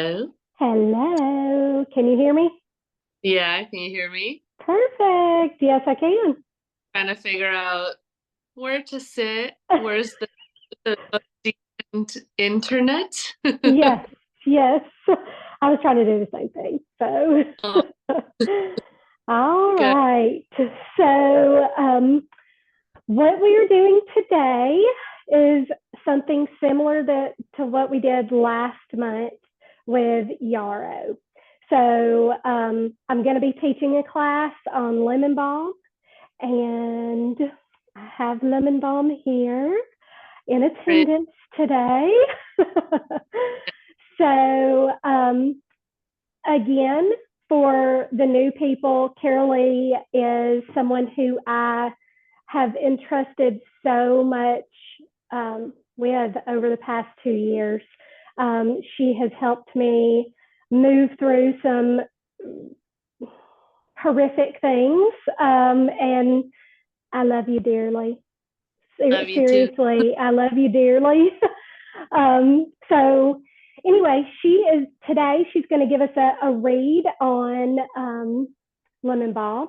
Hello. Hello. Can you hear me? Yeah, can you hear me? Perfect. Yes, I can. Trying to figure out where to sit. Where's the most decent internet? Yes, yes. I was trying to do the same thing. Oh, All good. right. What we are doing today is something similar to what we did last month with yarrow. I'm going to be teaching a class on lemon balm, and I have lemon balm here in Great. attendance today. so, again, for the new people, Karoly is someone who I have entrusted so much with over the past 2 years. She has helped me move through some horrific things, and I love you dearly. Love you too. Seriously, I love you dearly. So anyway, she's going to give us a read on lemon balm,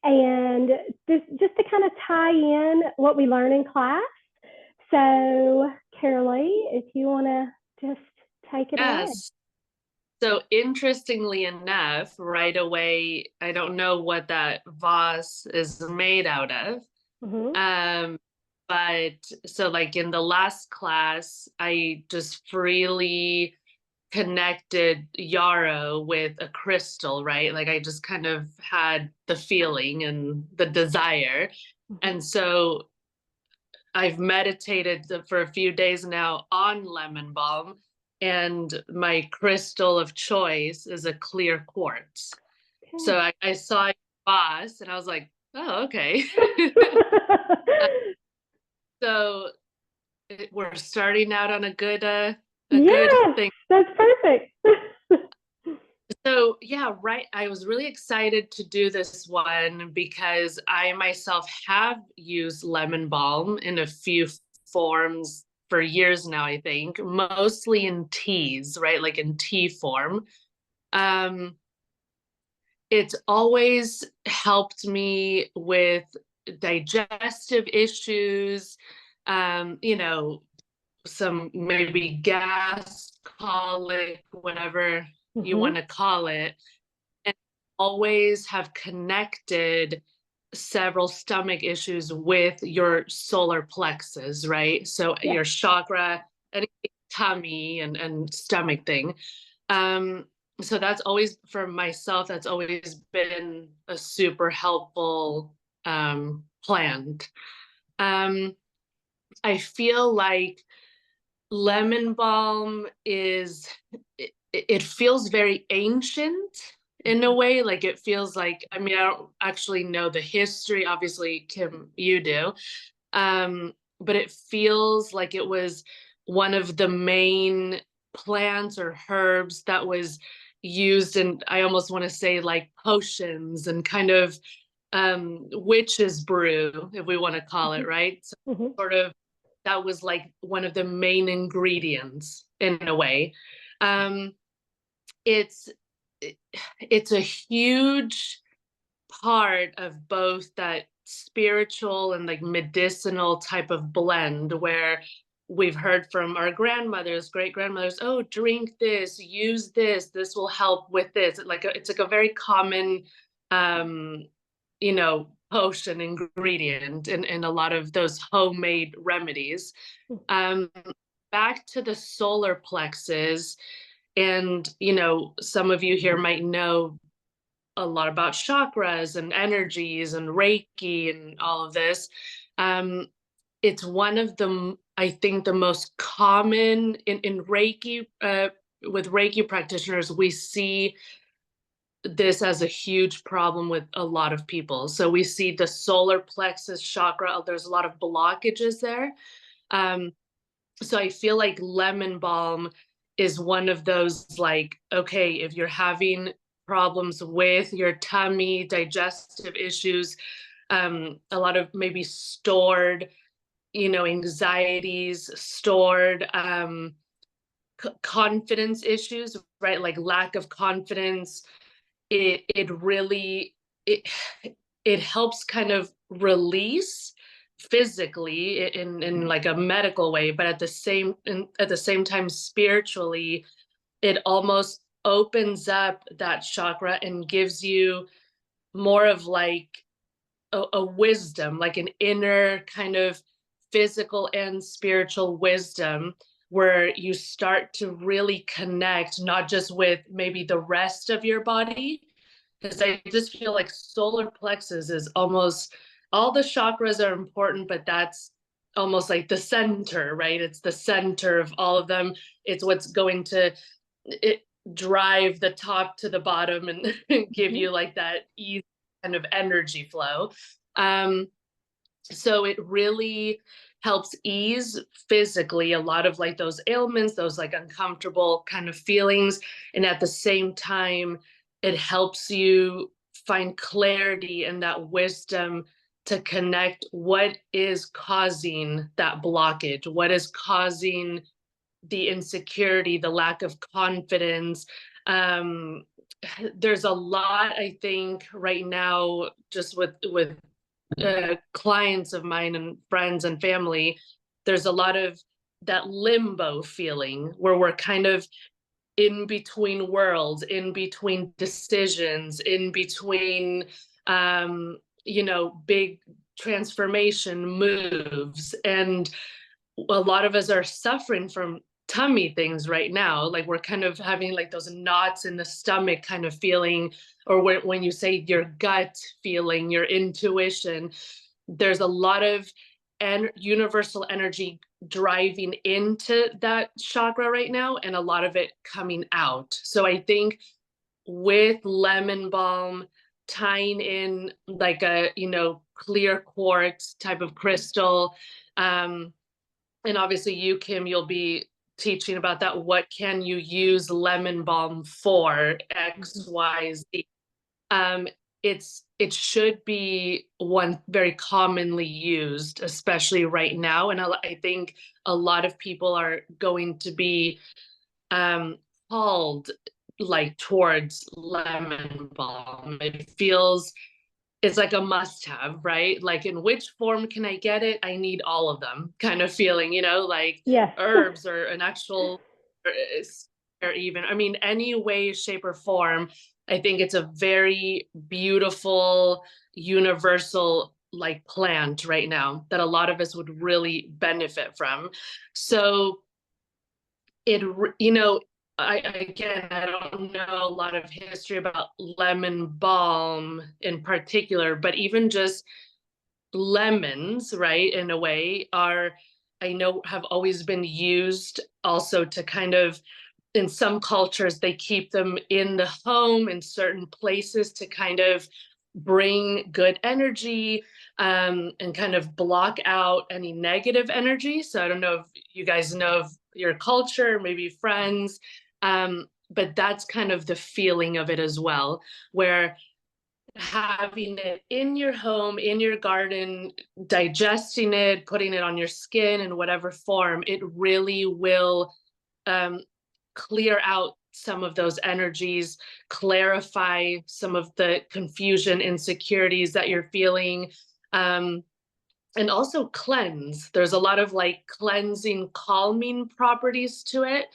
and just to kind of tie in what we learn in class. So Carolee, if you want to just take it away. Yes. So interestingly enough, right away, I don't know what that vase is made out of. Mm-hmm. Um, but so like in the last class, I just freely connected yarrow with a crystal, right? Like I just kind of had the feeling and the desire. Mm-hmm. And so I've meditated for a few days now on lemon balm, and my crystal of choice is a clear quartz. So Okay. I saw it boss and I was like, oh, okay. So we're starting out on a good Yes, thing. that's perfect. So yeah, right. I was really excited to do this one because I myself have used lemon balm in a few forms for years now, I think, mostly in teas, right? Like in tea form. Um, it's always helped me with digestive issues, you know, some maybe gas, colic, whatever you Mm-hmm. want to call it, and always have connected several stomach issues with your solar plexus, right? So Yeah. your chakra, any tummy and stomach thing. Um, so that's always for myself, that's always been a super helpful plant. Um, I feel like lemon balm is it feels very ancient in a way. Like it feels like, I mean, I don't actually know the history, obviously, Kim, you do. But it feels like it was one of the main plants or herbs that was used in, I almost want to say, like potions and kind of witch's brew, if we want to call it, right? So Mm-hmm. sort of that was like one of the main ingredients in a way. Um, it's it's a huge part of both that spiritual and like medicinal type of blend where we've heard from our grandmothers, great grandmothers, oh, drink this, use this, this will help with this. It's like a very common um potion ingredient in a lot of those homemade remedies. um Back to the solar plexus, and some of you here might know a lot about chakras and energies and Reiki and all of this. Um, it's one of the, I think, the most common in Reiki. With Reiki practitioners, we see this as a huge problem with a lot of people. So we see the solar plexus chakra, there's a lot of blockages there. Um, so I feel like lemon balm is one of those, like, okay, if you're having problems with your tummy, digestive issues, a lot of maybe stored, anxieties, stored, confidence issues, right? Like lack of confidence. It really it it helps kind of release physically in like a medical way, but at the same time spiritually, it almost opens up that chakra and gives you more of like a wisdom, like an inner kind of physical and spiritual wisdom, where you start to really connect not just with maybe the rest of your body, because I just feel like solar plexus is almost, all the chakras are important, but that's almost like the center, right? It's the center of all of them. It's what's going to it drive the top to the bottom and give Mm-hmm. you like that easy kind of energy flow. Um, so it really helps ease physically a lot of like those ailments, those like uncomfortable kind of feelings. And at the same time, it helps you find clarity and that wisdom to connect what is causing that blockage, what is causing the insecurity, the lack of confidence. Um, there's a lot, I think, right now, just with clients of mine and friends and family. There's a lot of that limbo feeling where we're kind of in between worlds, in between decisions, in between, big transformation moves, and a lot of us are suffering from tummy things right now. Like we're kind of having like those knots in the stomach kind of feeling, or when you say your gut feeling, your intuition, there's a lot of universal energy driving into that chakra right now, and a lot of it coming out. So I think with lemon balm, tying in like a clear quartz type of crystal, um, and obviously you, Kim, you'll be teaching about that. What can you use lemon balm for? Mm-hmm. X, Y, Z. Um, it should be one very commonly used, especially right now. And I think a lot of people are going to be um, called like towards lemon balm. It feels, it's like a must have, right? Like, in which form can I get it? I need all of them kind of feeling, like Yes. herbs or an actual, or even, I mean, any way, shape, or form. I think it's a very beautiful, universal like plant right now that a lot of us would really benefit from. So it I don't know a lot of history about lemon balm in particular, but even just lemons, right, in a way, are, I know, have always been used also to kind of, in some cultures they keep them in the home in certain places to kind of bring good energy, and kind of block out any negative energy. So I don't know if you guys know of your culture, maybe friends, but that's kind of the feeling of it as well, where having it in your home, in your garden, digesting it, putting it on your skin in whatever form, it really will um, clear out some of those energies, clarify some of the confusion, insecurities that you're feeling, um, and also cleanse. There's a lot of like cleansing, calming properties to it.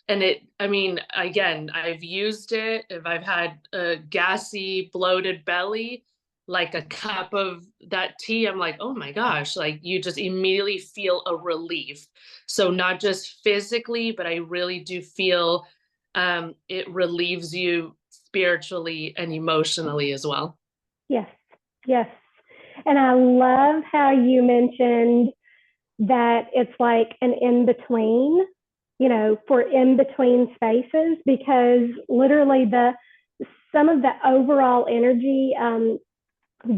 And I mean, again, I've used it if I've had a gassy, bloated belly, like a cup of that tea, I'm like, oh my gosh, like you just immediately feel a relief. So not just physically, but I really do feel it relieves you spiritually and emotionally as well. Yes. Yes. And I love how you mentioned that it's like an in between, for in between spaces, because literally some of the overall energy,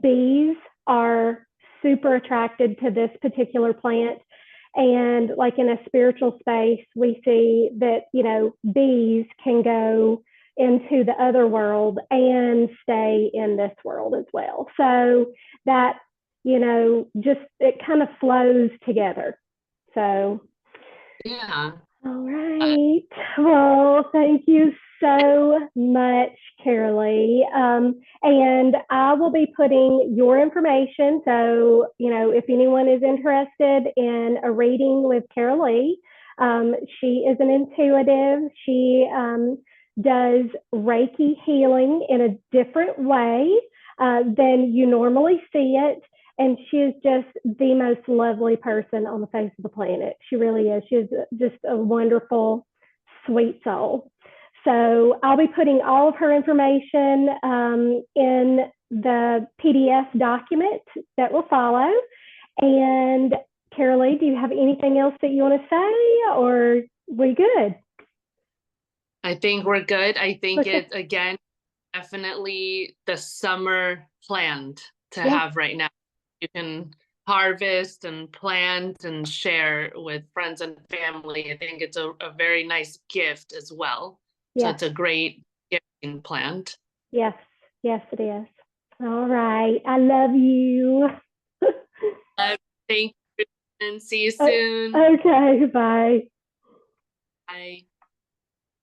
bees are super attracted to this particular plant. And like in a spiritual space, we see that, bees can go into the other world and stay in this world as well. So that, just it kind of flows together. So Yeah. All Uh, right. Well, thank you so much, Karoly. And I will be putting your information. So, if anyone is interested in a reading with Karoly, she is an intuitive. She does Reiki healing in a different way than you normally see it. And she is just the most lovely person on the face of the planet. She really is. She's just a wonderful, sweet soul. So I'll be putting all of her information in the PDF document that will follow. And Karoly, do you have anything else that you want to say, or we good? I think we're good. I think Okay. it's, again, definitely the summer planned to Yes. have right now. You can harvest and plant and share with friends and family. I think it's a very nice gift as well. So Yes. it's a great gifting plant. Yes. Yes, it is. All right. I love you. Thank you and see you soon. Okay. Bye. Bye.